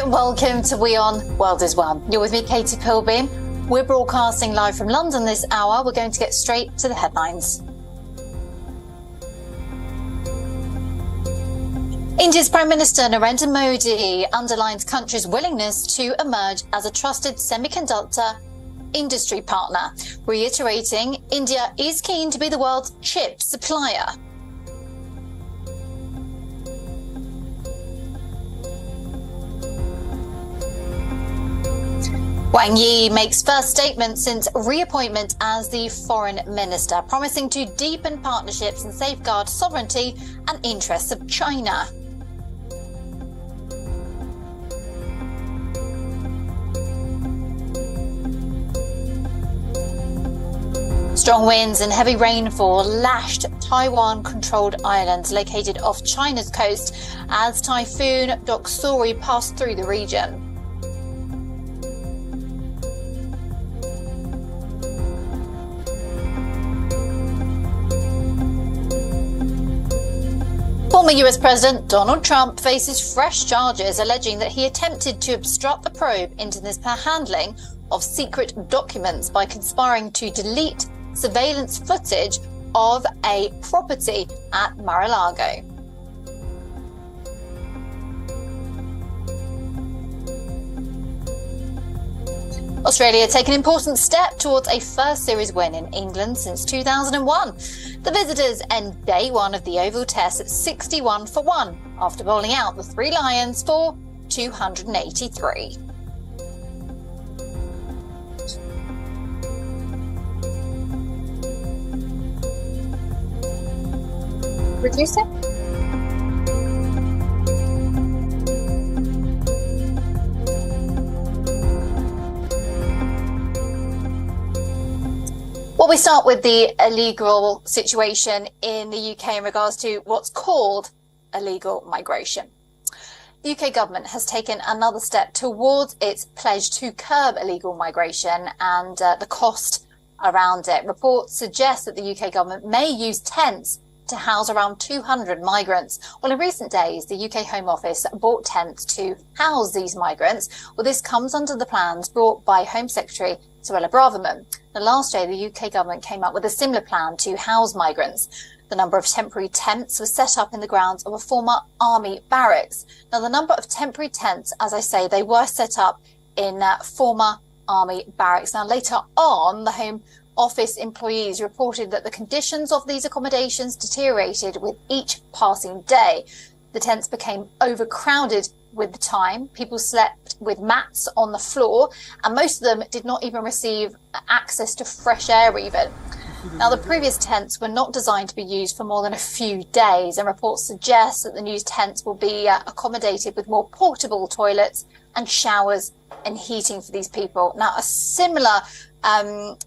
and welcome to WION World is One. You're with me, Katie Pilbeam. We're broadcasting live from London this hour. We're going to get straight to the headlines. India's Prime Minister Narendra Modi underlines country's willingness to emerge as a trusted semiconductor industry partner, reiterating India is keen to be the world's chip supplier. Wang Yi makes first statement since reappointment as the foreign minister, promising to deepen partnerships and safeguard sovereignty and interests of China. Strong winds and heavy rainfall lashed Taiwan-controlled islands located off China's coast as Typhoon Doksuri passed through the region. Former US President Donald Trump faces fresh charges alleging that he attempted to obstruct the probe into the handling of secret documents by conspiring to delete surveillance footage of a property at Mar-a-Lago. Australia take an important step towards a first series win in England since 2001. The visitors end day one of the Oval Test at 61-1 after bowling out the Three Lions for 283. Reduce it. Well, we start with the illegal situation in the UK in regards to what's called illegal migration. The UK government has taken another step towards its pledge to curb illegal migration and the cost around it. Reports suggest that the UK government may use tents to house around 200 migrants. Well, in recent days, the UK Home Office bought tents to house these migrants. Well, this comes under the plans brought by Home Secretary Suella Braverman. Now, last year, the UK government came up with a similar plan to house migrants. The number of temporary tents was set up in the grounds of a former army barracks. Now, the number of temporary tents, as I say, they were set up in former army barracks. Now, later on, the Home Office employees reported that the conditions of these accommodations deteriorated with each passing day. The tents became overcrowded with the time. People slept with mats on the floor, and most of them did not even receive access to fresh air even. Now, the previous tents were not designed to be used for more than a few days, and reports suggest that the new tents will be accommodated with more portable toilets and showers and heating for these people. Now, a similar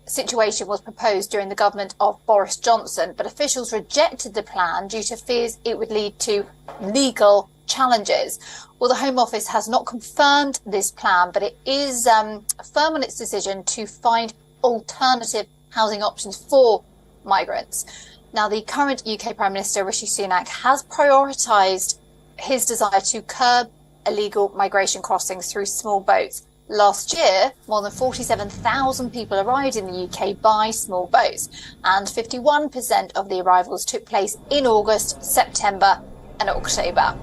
situation was proposed during the government of Boris Johnson, but officials rejected the plan due to fears it would lead to legal challenges. Well, the Home Office has not confirmed this plan, but it is firm on its decision to find alternative housing options for migrants. Now, the current UK Prime Minister, Rishi Sunak, has prioritised his desire to curb illegal migration crossings through small boats. Last year, more than 47,000 people arrived in the UK by small boats, and 51% of the arrivals took place in August, September and October.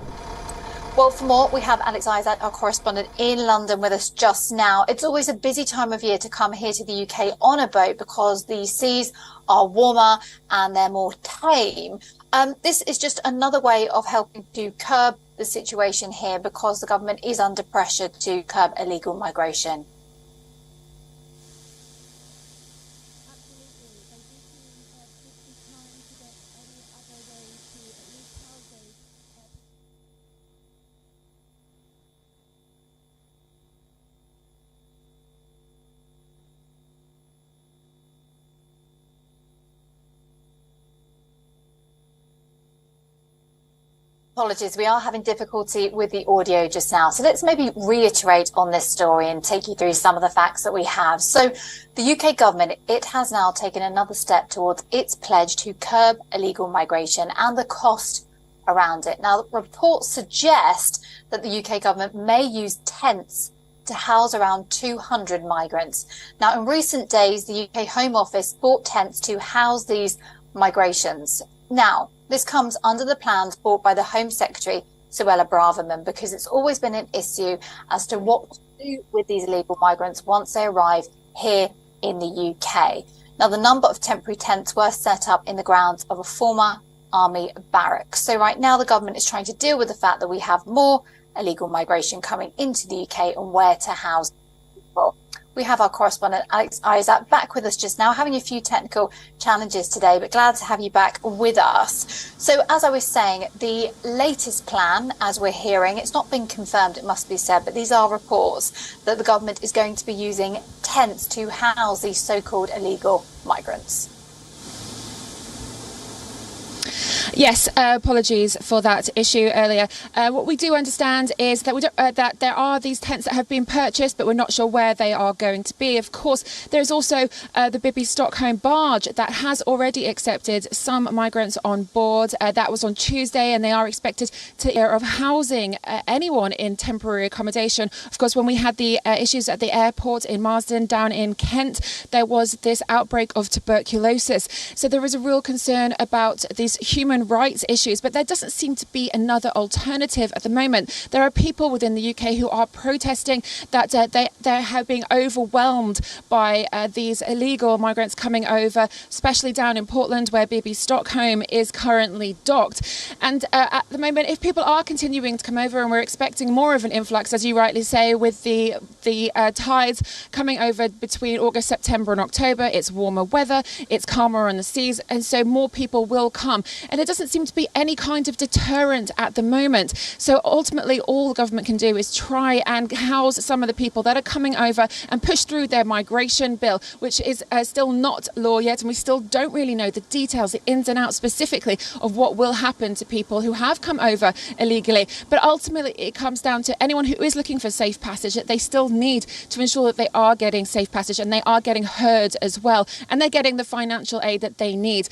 Well, for more, we have Alex Isaac, our correspondent in London, with us just now. It's always a busy time of year to come here to the UK on a boat because the seas are warmer and they're more tame. This is just another way of helping to curb the situation here because the government is under pressure to curb illegal migration. Apologies, we are having difficulty with the audio just now. So let's maybe reiterate on this story and take you through some of the facts that we have. So the UK government, it has now taken another step towards its pledge to curb illegal migration and the cost around it. Now, reports suggest that the UK government may use tents to house around 200 migrants. Now, in recent days, the UK Home Office bought tents to house these migrations. Now, this comes under the plans brought by the Home Secretary, Suella Braverman, because it's always been an issue as to what to do with these illegal migrants once they arrive here in the UK. Now, the number of temporary tents were set up in the grounds of a former army barracks. So right now, the government is trying to deal with the fact that we have more illegal migration coming into the UK and where to house people. We have our correspondent Alex Isaac back with us just now, having a few technical challenges today, but glad to have you back with us. So as I was saying, the latest plan, as we're hearing, it's not been confirmed, it must be said, but these are reports that the government is going to be using tents to house these so-called illegal migrants. Yes, apologies for that issue earlier. What we do understand is that that there are these tents that have been purchased, but we're not sure where they are going to be. Of course, there's also the Bibby Stockholm barge that has already accepted some migrants on board. That was on Tuesday, and they are expected to hear of housing anyone in temporary accommodation. Of course, when we had the issues at the airport in Marsden down in Kent, there was this outbreak of tuberculosis. So there is a real concern about these human rights issues, but there doesn't seem to be another alternative at the moment. There are people within the UK who are protesting that they have been overwhelmed by these illegal migrants coming over, especially down in Portland where Bibby Stockholm is currently docked. And at the moment, if people are continuing to come over, and we're expecting more of an influx, as you rightly say, with the tides coming over between August, September and October, it's warmer weather, it's calmer on the seas, and so more people will come. And it doesn't seem to be any kind of deterrent at the moment. So ultimately, all the government can do is try and house some of the people that are coming over and push through their migration bill, which is still not law yet. And we still don't really know the details, the ins and outs specifically of what will happen to people who have come over illegally. But ultimately, it comes down to anyone who is looking for safe passage, that they still need to ensure that they are getting safe passage and they are getting heard as well. And they're getting the financial aid that they need,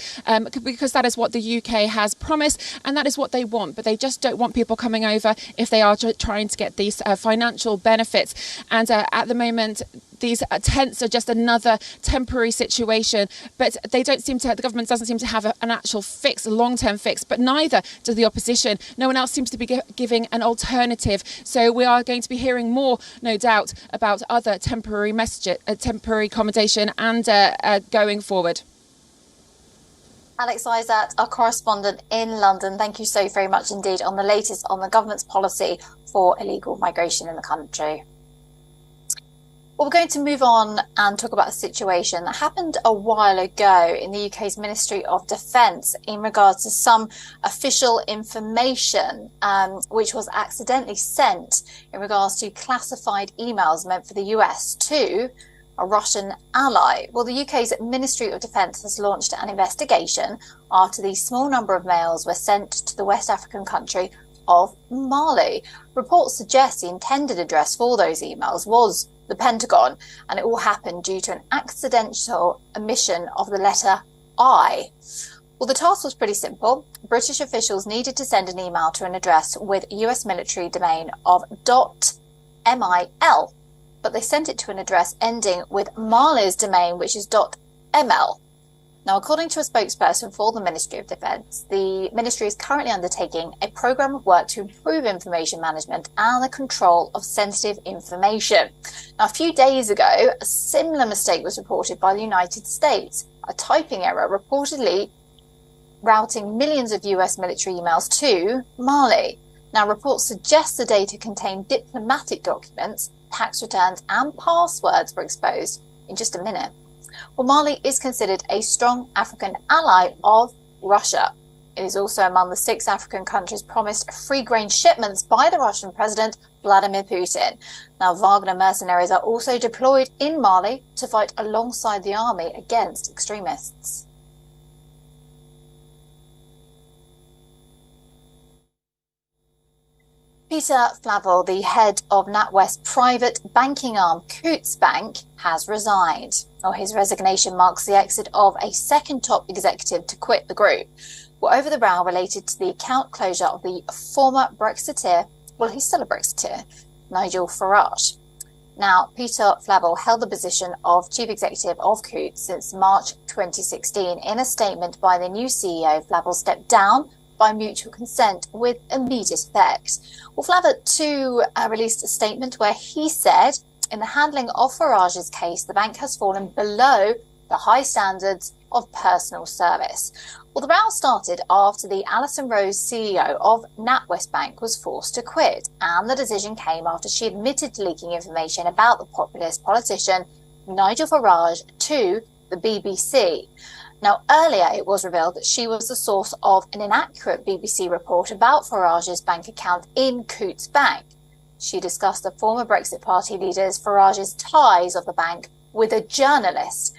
because that is what the UK has promised, and that is what they want. But they just don't want people coming over if they are trying to get these financial benefits. And at the moment, these tents are just another temporary situation, but they don't seem to. The government doesn't seem to have an actual fix, a long-term fix, but neither does the opposition. No one else seems to be giving an alternative. So we are going to be hearing more, no doubt, about other temporary messages, temporary accommodation, and going forward. Alex Isaac, our correspondent in London, thank you so very much indeed on the latest on the government's policy for illegal migration in the country. Well, we're going to move on and talk about a situation that happened a while ago in the UK's Ministry of Defence in regards to some official information which was accidentally sent in regards to classified emails meant for the US to a Russian ally. Well, the UK's Ministry of Defence has launched an investigation after the small number of mails were sent to the West African country of Mali. Reports suggest the intended address for those emails was the Pentagon, and it all happened due to an accidental omission of the letter I. Well, the task was pretty simple. British officials needed to send an email to an address with US military domain of .mil, but they sent it to an address ending with Mali's domain, which is .ml. Now, according to a spokesperson for the Ministry of Defence, the ministry is currently undertaking a programme of work to improve information management and the control of sensitive information. Now, a few days ago, a similar mistake was reported by the United States, a typing error reportedly routing millions of US military emails to Mali. Now, reports suggest the data contained diplomatic documents, tax returns and passwords were exposed in just a minute. Well, Mali is considered a strong African ally of Russia. It is also among the 6 African countries promised free grain shipments by the Russian President Vladimir Putin. Now, Wagner mercenaries are also deployed in Mali to fight alongside the army against extremists. Peter Flavel, the head of NatWest private banking arm Coutts Bank, has resigned. His resignation marks the exit of a second top executive to quit the group. were over the row related to the account closure of the former Brexiteer, well, he's still a Brexiteer, Nigel Farage. Now, Peter Flavel held the position of chief executive of Coutts since March 2016. In a statement by the new CEO, Flavel stepped down by mutual consent with immediate effect. Well, Flavel too released a statement where he said, in the handling of Farage's case, the bank has fallen below the high standards of personal service. Well, the row started after the Alison Rose CEO of NatWest Bank was forced to quit, and the decision came after she admitted to leaking information about the populist politician Nigel Farage to the BBC. Now, earlier it was revealed that she was the source of an inaccurate BBC report about Farage's bank account in Coutts Bank. She discussed the former Brexit Party leader's Farage's ties of the bank with a journalist.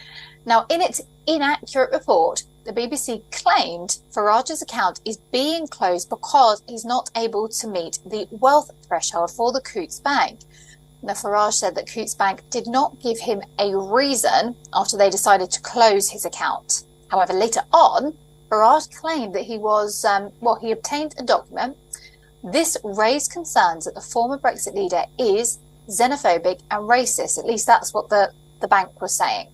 Now, in its inaccurate report, the BBC claimed Farage's account is being closed because he's not able to meet the wealth threshold for the Coutts Bank. Now, Farage said that Coutts Bank did not give him a reason after they decided to close his account. However, later on, Farage claimed that he obtained a document. This raised concerns that the former Brexit leader is xenophobic and racist. At least that's what the bank was saying.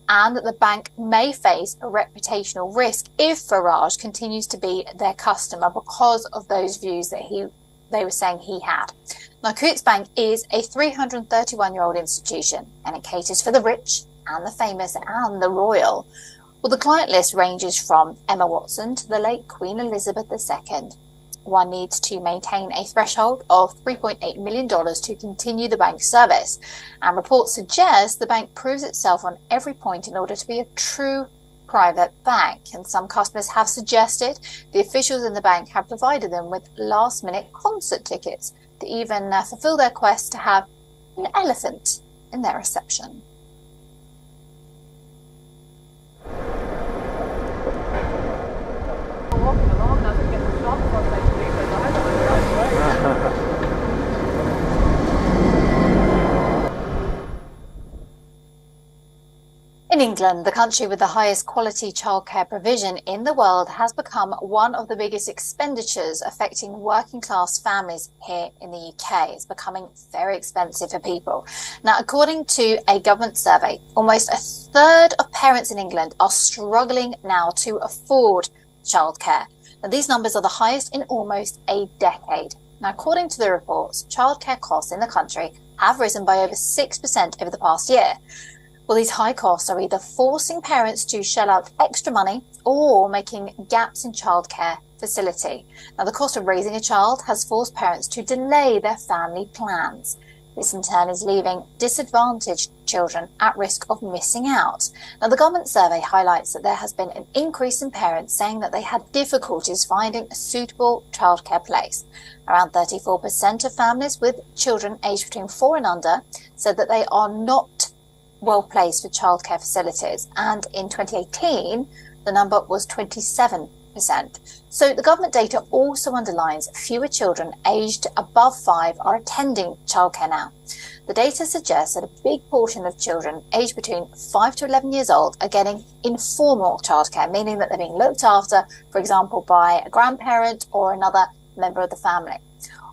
And that the bank may face a reputational risk if Farage continues to be their customer because of those views that they were saying he had. Now, Coutts Bank is a 331-year-old institution, and it caters for the rich and the famous and the royal. Well, the client list ranges from Emma Watson to the late Queen Elizabeth II. One needs to maintain a threshold of $3.8 million to continue the bank's service. And reports suggest the bank proves itself on every point in order to be a true private bank. And some customers have suggested the officials in the bank have provided them with last-minute concert tickets to even fulfill their quest to have an elephant in their reception. In England, the country with the highest quality childcare provision in the world, has become one of the biggest expenditures affecting working class families here in the UK. It's becoming very expensive for people. Now, according to a government survey, almost a third of parents in England are struggling now to afford childcare. Now, these numbers are the highest in almost a decade. Now, according to the reports, childcare costs in the country have risen by over 6% over the past year. Well, these high costs are either forcing parents to shell out extra money or making gaps in childcare facility. Now, the cost of raising a child has forced parents to delay their family plans. This in turn is leaving disadvantaged children at risk of missing out. Now, the government survey highlights that there has been an increase in parents saying that they had difficulties finding a suitable childcare place. Around 34% of families with children aged between 4 and under said that they are not well placed for childcare facilities, and in 2018 the number was 27%. So the government data also underlines fewer children aged above 5 are attending childcare now. The data suggests that a big portion of children aged between 5 to 11 years old are getting informal childcare, meaning that they're being looked after, for example, by a grandparent or another member of the family.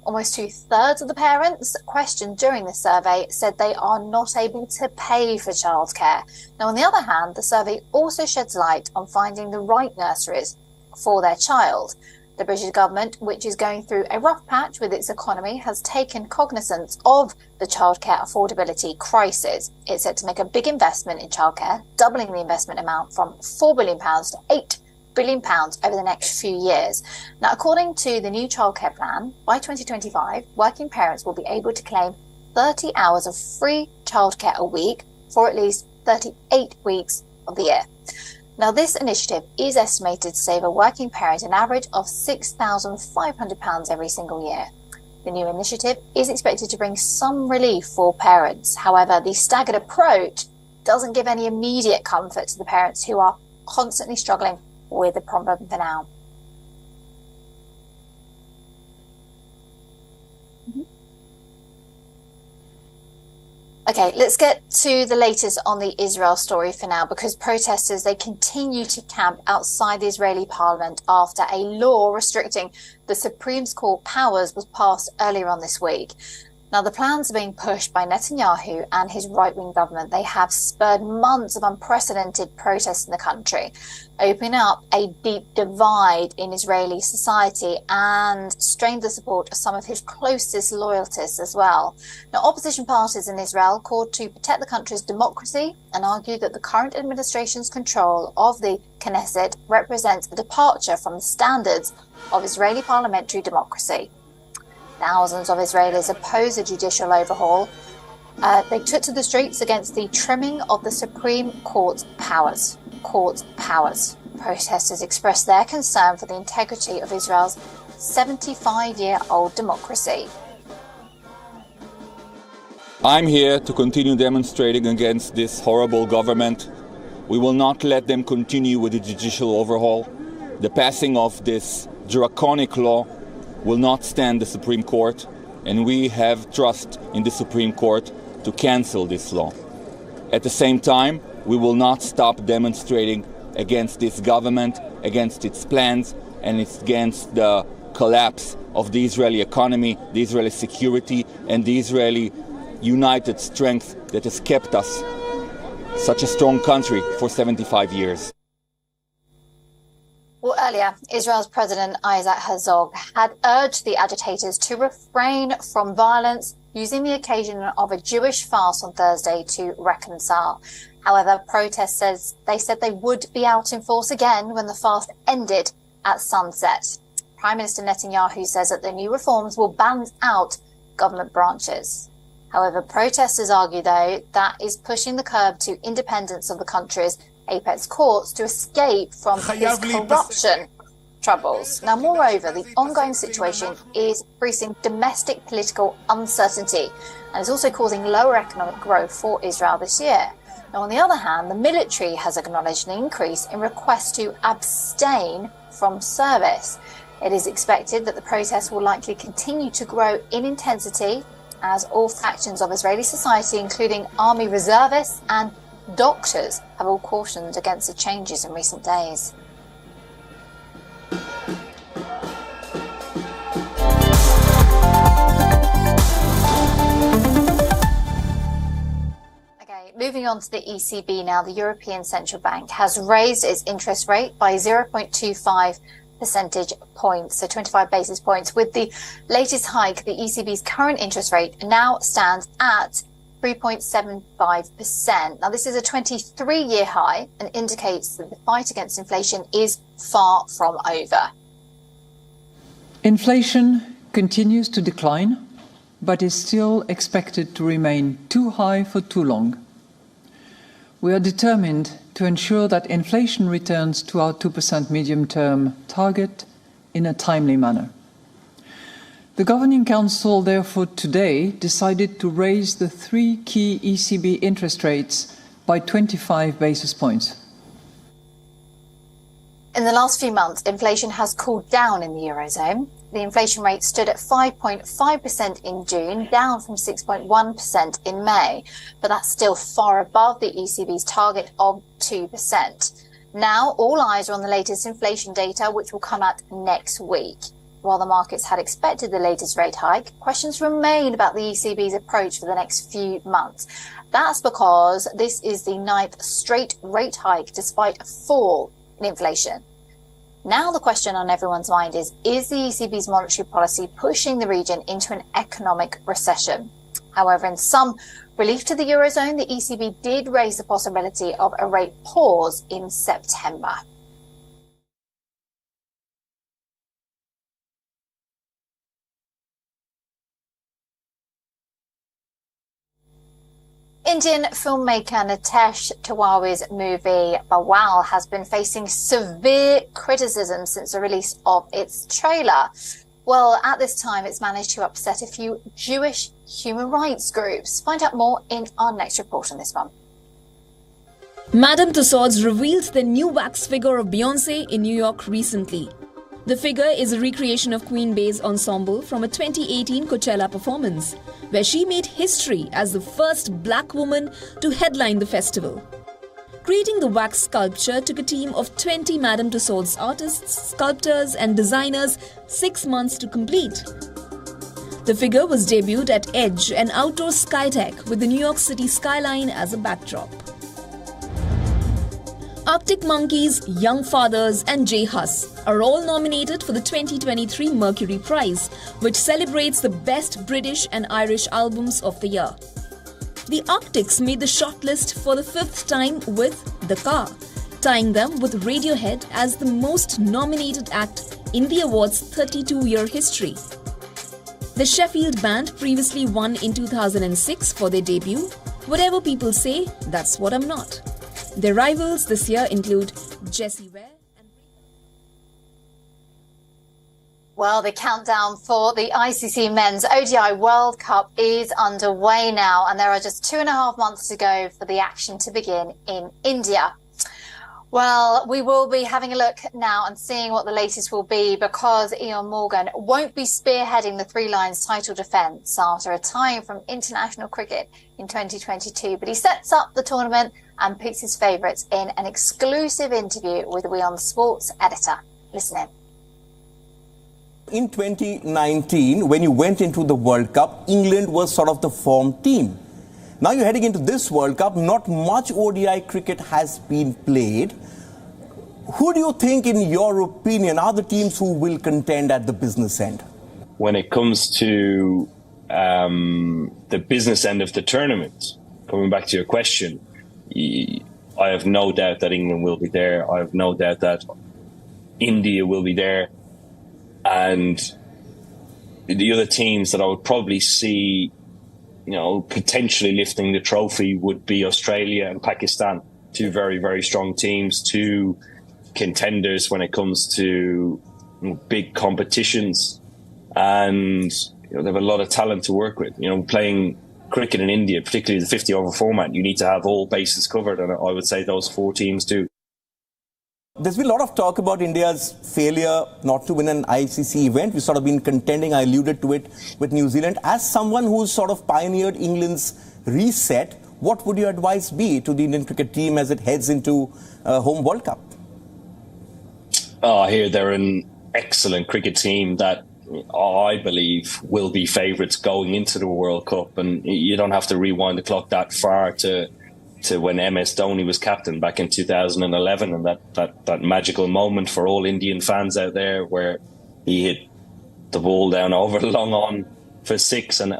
Almost 2/3 of the parents questioned during the survey said they are not able to pay for childcare. Now, on the other hand, the survey also sheds light on finding the right nurseries for their child. The British government, which is going through a rough patch with its economy, has taken cognizance of the childcare affordability crisis. It's set to make a big investment in childcare, doubling the investment amount from £4 billion to £8 billion over the next few years. Now, according to the new childcare plan, by 2025, working parents will be able to claim 30 hours of free childcare a week for at least 38 weeks of the year. Now, this initiative is estimated to save a working parent an average of £6,500 every single year. The new initiative is expected to bring some relief for parents. However, the staggered approach doesn't give any immediate comfort to the parents who are constantly struggling with the problem for now. Okay, let's get to the latest on the Israel story for now, because protesters, they continue to camp outside the Israeli parliament after a law restricting the Supreme Court powers was passed earlier on this week. Now, the plans are being pushed by Netanyahu and his right-wing government. They have spurred months of unprecedented protests in the country, opening up a deep divide in Israeli society and strained the support of some of his closest loyalists as well. Now, opposition parties in Israel called to protect the country's democracy and argued that the current administration's control of the Knesset represents a departure from the standards of Israeli parliamentary democracy. Thousands of Israelis oppose a judicial overhaul. They took to the streets against the trimming of the Supreme Court's powers. Protesters expressed their concern for the integrity of Israel's 75-year-old democracy. I'm here to continue demonstrating against this horrible government. We will not let them continue with the judicial overhaul. The passing of this draconic law will not stand the Supreme Court, and we have trust in the Supreme Court to cancel this law. At the same time, we will not stop demonstrating against this government, against its plans, and against the collapse of the Israeli economy, the Israeli security, and the Israeli united strength that has kept us such a strong country for 75 years. Well, earlier, Israel's President Isaac Herzog had urged the agitators to refrain from violence, using the occasion of a Jewish fast on Thursday to reconcile. However, protesters said they would be out in force again when the fast ended at sunset. Prime Minister Netanyahu says that the new reforms will balance out government branches. However, protesters argue, though, that is pushing the curb to independence of the country's apex courts to escape from his corruption troubles. Now, moreover, the ongoing situation is increasing domestic political uncertainty and is also causing lower economic growth for Israel this year. Now, on the other hand, the military has acknowledged an increase in requests to abstain from service. It is expected that the protests will likely continue to grow in intensity as all factions of Israeli society, including army reservists and doctors, have all cautioned against the changes in recent days. Okay, moving on to the ECB now. The European Central Bank has raised its interest rate by 0.25 percentage points, so 25 basis points. With the latest hike, the ECB's current interest rate now stands at 3.75%. Now, this is a 23-year high and indicates that the fight against inflation is far from over. Inflation continues to decline, but is still expected to remain too high for too long. We are determined to ensure that inflation returns to our 2% medium-term target in a timely manner. The Governing Council, therefore, today decided to raise the three key ECB interest rates by 25 basis points. In the last few months, inflation has cooled down in the Eurozone. The inflation rate stood at 5.5% in June, down from 6.1% in May, but that's still far above the ECB's target of 2%. Now, all eyes are on the latest inflation data, which will come out next week. While the markets had expected the latest rate hike, questions remain about the ECB's approach for the next few months. That's because this is the 9th straight rate hike despite a fall in inflation. Now the question on everyone's mind is the ECB's monetary policy pushing the region into an economic recession? However, in some relief to the Eurozone, the ECB did raise the possibility of a rate pause in September. Indian filmmaker Nitesh Tiwari's movie Bawal has been facing severe criticism since the release of its trailer. Well, at this time, it's managed to upset a few Jewish human rights groups. Find out more in our next report on this one. Madame Tussauds revealed the new wax figure of Beyonce in New York recently. The figure is a recreation of Queen Bey's ensemble from a 2018 Coachella performance, where she made history as the first black woman to headline the festival. Creating the wax sculpture took a team of 20 Madame Tussauds artists, sculptors and designers 6 months to complete. The figure was debuted at Edge, an outdoor skytech with the New York City skyline as a backdrop. Arctic Monkeys, Young Fathers and J Hus are all nominated for the 2023 Mercury Prize, which celebrates the best British and Irish albums of the year. The Arctics made the shortlist for the 5th time with The Car, tying them with Radiohead as the most nominated act in the award's 32-year history. The Sheffield band previously won in 2006 for their debut, Whatever People Say, That's What I'm Not. Their rivals this year include Jessie Ware and... Well, the countdown for the ICC Men's ODI World Cup is underway now, and there are just 2.5 months to go for the action to begin in India. Well, we will be having a look now and seeing what the latest will be, because Eoin Morgan won't be spearheading the Three Lions title defence after retiring from international cricket in 2022. But he sets up the tournament and picks his favourites in an exclusive interview with WION Sports editor. Listen in. In 2019, when you went into the World Cup, England was sort of the form team. Now you're heading into this World Cup, not much ODI cricket has been played. Who do you think, in your opinion, are the teams who will contend at the business end? When it comes to the business end of the tournament, coming back to your question, I have no doubt that England will be there. I have no doubt that India will be there. And the other teams that I would probably see, potentially lifting the trophy would be Australia and Pakistan. Two very, very strong teams, two contenders when it comes to big competitions. And they have a lot of talent to work with. Playing cricket in India, particularly the 50-over format, you need to have all bases covered. And I would say those four teams do. There's been a lot of talk about India's failure not to win an ICC event. We've sort of been contending, I alluded to it, with New Zealand. As someone who's sort of pioneered England's reset, what would your advice be to the Indian cricket team as it heads into home World Cup? I hear they're an excellent cricket team that I believe will be favourites going into the World Cup. And you don't have to rewind the clock that far to when MS Dhoni was captain back in 2011, and that magical moment for all Indian fans out there where he hit the ball down over the long on for 6 and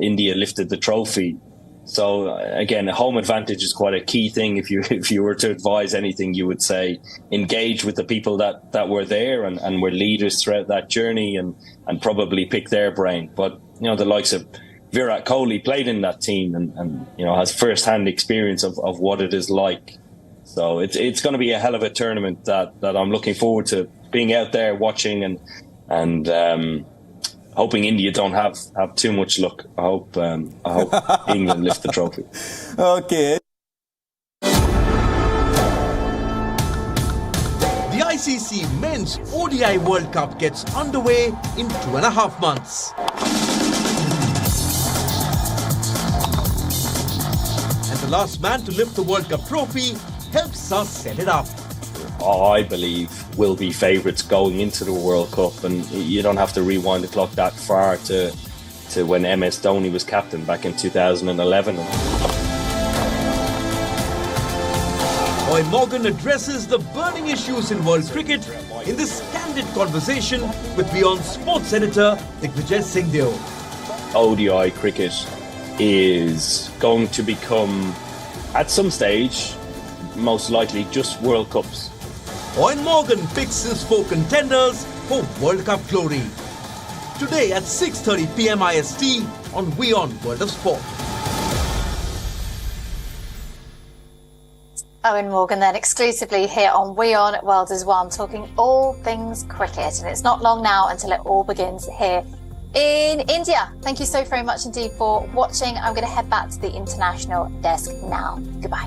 India lifted the trophy. So again, home advantage is quite a key thing. If you were to advise anything, you would say engage with the people that were there and were leaders throughout that journey and probably pick their brain. But the likes of Virat Kohli played in that team and has first-hand experience of what it is like. So it's going to be a hell of a tournament that I'm looking forward to being out there watching and hoping India don't have too much luck. I hope England lift the trophy. Okay. The ICC Men's ODI World Cup gets underway in 2.5 months. The last man to lift the World Cup trophy helps us set it up. I believe will be favourites going into the World Cup, and you don't have to rewind the clock that far to when MS Dhoni was captain back in 2011. Eoin Morgan addresses the burning issues in world cricket in this candid conversation with WION Sports editor Digvijay Singhdeo. ODI cricket is going to become, at some stage, most likely just World Cups. Eoin Morgan picks his 4 contenders for World Cup glory. Today at 6:30 p.m. IST on WION World of Sport. Eoin Morgan then exclusively here on WION World as One, talking all things cricket. And it's not long now until it all begins here in India. Thank you so very much indeed for watching. I'm going to head back to the international desk now. Goodbye.